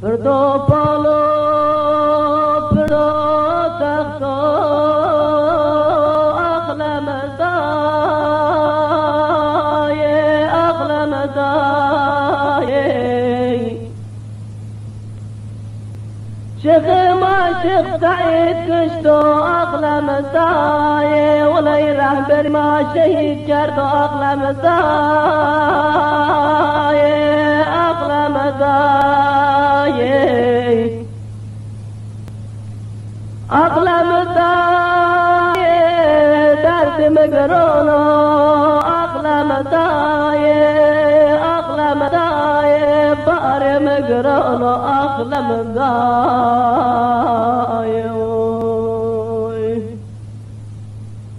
پردو پالو پردو تختو اقلم دای شيخ ما شيخ سعيد كشتو اقلم دای ولی رهبر ما شهید کرد اقلم دای اقلم دای اقلم دای درد مگرونو اقلم دای اقلم دای بار مگرونو اقلم دای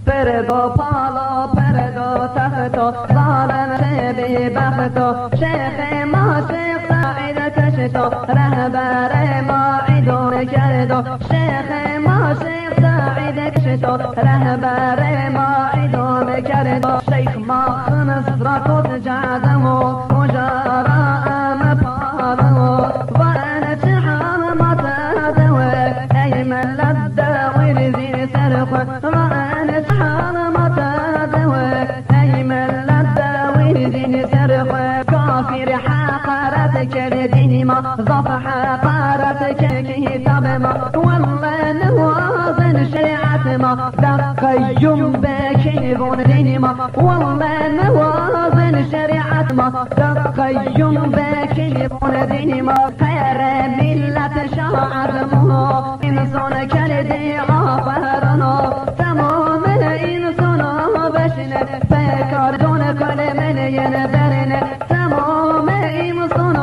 پردو پالو پردو تختو ظالم بی بختو شیخ ما شیخ سعید کشتو رهبر ما عیدون کردو شیخ ما شیخ سعید کشتو رهبر ما عیدون کردو شیخ ما خمس را کت جعدمو مجارا ام پالو و انا چحام ما تدوه ای من لدوی رزی سرخو و انا چحام ما تدوه ای من لدوی رزی سرخو کافر حقارتك لدين ما ضف حقارتك كتاب ما والله نوازن شريعة ما دقيم بكيبون دين ما والله نوازن شريعة ما دقيم بكيبون دين ما خير ملة شاعر مو إنسان كالدي غافرنا تمام إنسان بشن فكر دون كل من ينبرن تمام إنسان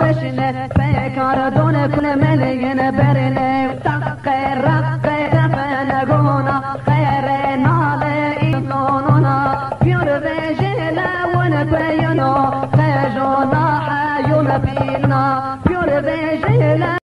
بشن فكر دون كل من ينبرن تقر دفن قونا خير نال إنساننا بيور رجل ونبينا خيجونا حيون بينا بيور رجل